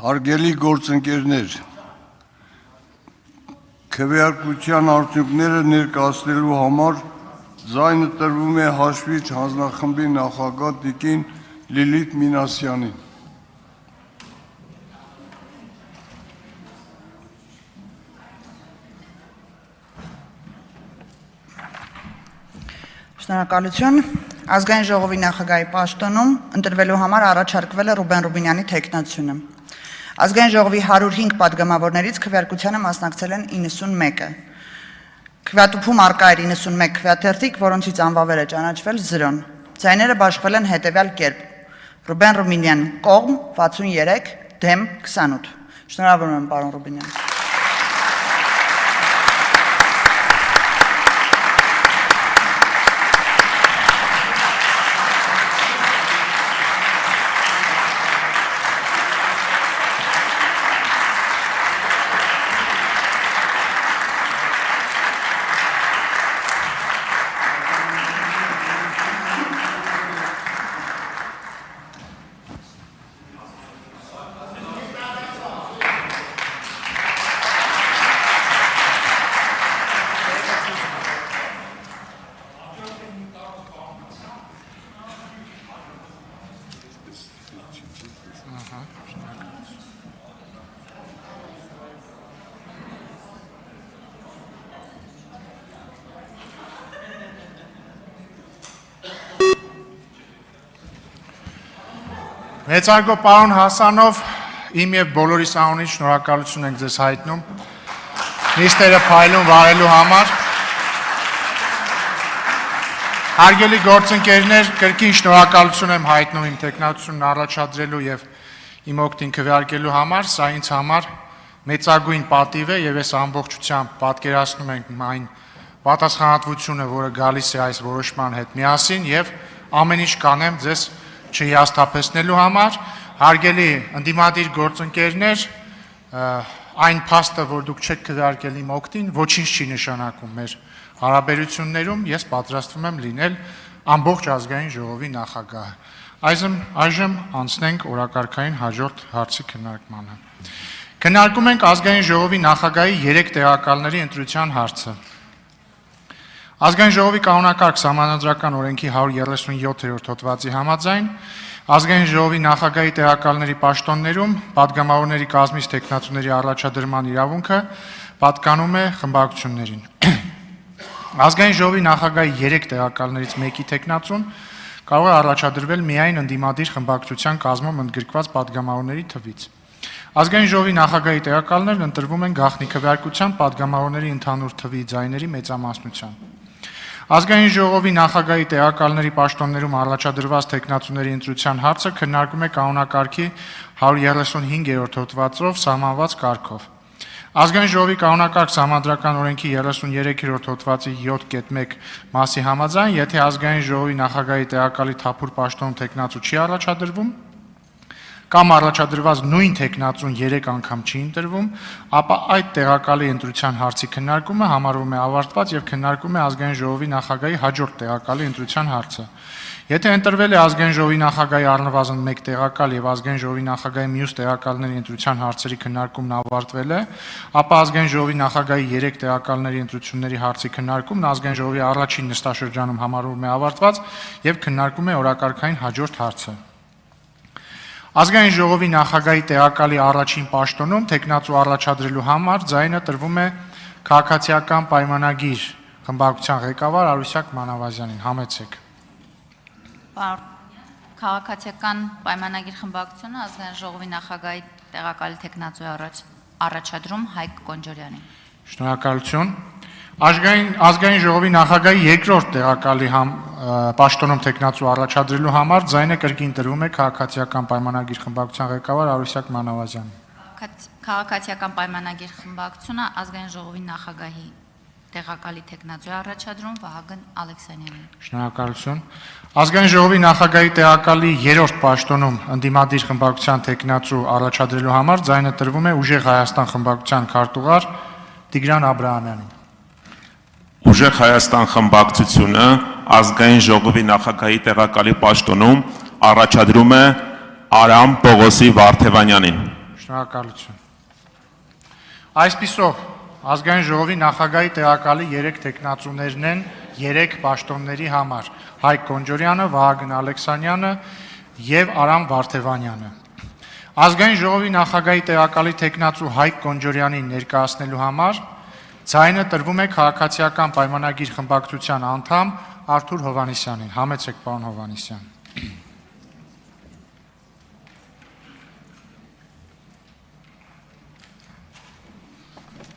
Հարգելի գործընկերներ, քվեարկության արդյունքները ներկայացնելու համար ձայնը տրվում է հաշվիչ հանձնախմբի նախագահ տիկին Լիլիթ Մինասյանին։ Շնորհակալություն։ Ազգային ժողովի նախագահի պաշտոնում ընտրվելու համար առաջարկվել է Ռուբեն Ռուբինյանի թեկնածությունը։ Ազգային ժողովի 105 падգամավորներից քվեարկությանը մասնակցել են 91-ը։ Քվեատուփում արկա էր 91 քվեաթերթիկ, որոնցից անվավեր է ճանաչվել 0։ Ձայները բաշխվել են հետևյալ կերպ. Ռուբեն Ռուբինյան կողմ 63, դեմ 28։ Շնորհավորում եմ, պարոն Ռուբինյան։ Մեծարգո պարոն Հասանով, իմ և բոլորիս անունից շնորհակալություն ենք ձեզ հայտնում, նիստերը փայլուն վարելու համար։ Հարգելի գործընկերներ, կրկին շնորհակալություն եմ հայտնում իմ թեկնածությունն առաջադրելու և իմ օգտին քվեարկելու համար, սա ինձ համար մեծագույն պատիվ է և ես ամբողջությամբ պատկերացնում ենք այն պատասխանատվությունը, որը գալիս է այս որոշման հետ միասին և ամեն ինչ կանեմ ձեզ չհիասթափեցնելու համար, հարգելի ընդդիմադիր գործընկերներ, այն փաստը, որ դուք չեք քվեարկել իմ օգտին, ոչինչ չի նշանակում մեր հարաբերություններում, ես պատրաստվում եմ լինել ամբողջ ազգային ժողովի նախագահը։ Այժմ անցնենք օրակարգային հաջորդ հարցի քննարկմանը։ Քննարկում ենք ազգային ժողովի նախագահի 3 տեղակալների ընտրության հարցը։ Ազգային ժողովի կանոնակարգ սահմանադրական օրենքի 137-րդ հոդվածի համաձայն ազգային ժողովի նախագահի տեղակալների պաշտոններում падգամավորների կազմից թեկնածուների առաջադրման իրավունքը պատկանում է խմբակցություններին։ Ազգային ժողովի նախագահի 3 տեղակալներից մեկի թեկնածուն կարող է առաջադրվել միայն ընդդիմադիր խմբակցության կազմում ընդգրկված падգամավորների թվից։ Ազգային ժողովի նախագահի տեղակալներն ընտրվում են գաղտնի քվեարկության падգամավորների ընդհանուր թվի ձայների մեծամասնությամբ։ Ազգային ժողովի նախագահի տեղակալների պաշտոններում առաջադրված թեկնածուների ընտրության հարցը քննարկում է կանոնակարգի 135-րդ հոդվածով սահմանված կարգով։ Ազգային ժողովի կանոնակարգ սահմանադրական օրենքի 33-րդ հոդվածի 7.1 մասի համաձայն, եթե ազգային ժողովի նախագահի տեղակալի թափուր պաշտոնում թեկնածու չի առաջադրվում, կամ առաջադրված նույն թեկնածուն 3 անգամ չի ընտրվում, ապա այդ տեղակալի ընտրության հարցի քննարկումը համարվում է ավարտված և քննարկում է ազգային ժողովի նախագահի հաջորդ տեղակալի ընտրության հարցը։ Եթե ընտրվել է ազգային ժողովի նախագահի առնվազն 1 տեղակալ և ազգային ժողովի նախագահի մյուս տեղակալների ընտրության հարցերի քննարկումն ավարտվել է, ապա ազգային ժողովի նախագահի 3 տեղակալների ընտրությունների հարցի քննարկումն ազգային ժողովի առաջին նստաշրջանում համարվում է ավարտված և քննարկում է օրակարգային հաջորդ հարցը։ Ազգային ժողովի նախագահի տեղակալի առաջին պաշտոնում թեկնածու առաջադրելու համար ձայնը տրվում է քաղաքացիական պայմանագիր խմբակցության ղեկավար Արուսյակ Մանավազյանին, համեցեք։ Քաղաքացիական պայմանագիր խմբակցությունը ազգային ժողովի նախագահի տեղակալի թեկնածու առաջադրում Հայկ Կոնջորյանին։ Շնորհակալություն։ Ազգային ժողովի նախագահի երկրորդ տեղակալի պաշտոնում թեկնածու առաջադրելու համար ձայնը կրկին տրվում է քաղաքացիական պայմանագիր խմբակցության ղեկավար Արուսյակ Մանավազյանին։ Քաղաքացիական պայմանագիր խմբակցությունը ազգային ժողովի նախագահի տեղակալի թեկնածու առաջադրում Վահագն Ալեքսանյանին։ Շնորհակալություն։ Ազգային ժողովի նախագահի տեղակալի 3-րդ պաշտոնում ընդդիմադիր խմբակցության թեկնածու առաջադրելու համար ձայնը տրվում է Ուժեղ Հայաստան խմբակցության քարտուղար Տիգրան Աբրահամյանին։ Ուժեղ Հայաստան խմբակցությունը ազգային ժողովի նախագահի տեղակալի պաշտոնում առաջադրում է Արամ Պողոսի Վարդևանյանին։ Շնորհակալություն։ Այսպիսով Ազգային ժողովի նախագահի տեղակալի 3 տեխնացուներն են 3 պաշտոնների համար՝ Հայկ Կոնջորյանը, Վահագն Ալեքսանյանը եւ Արամ Վարդևանյանը։ Ազգային ժողովի նախագահի տեղակալի տեխնացու Հայկ Կոնջորյանին ներկայացնելու համար ձայնը տրվում է քաղաքացիական պայմանագիր խմբակցության անդամ Արթուր Հովհաննիսյանին։ Համեցեք, պարոն Հովհաննիսյան։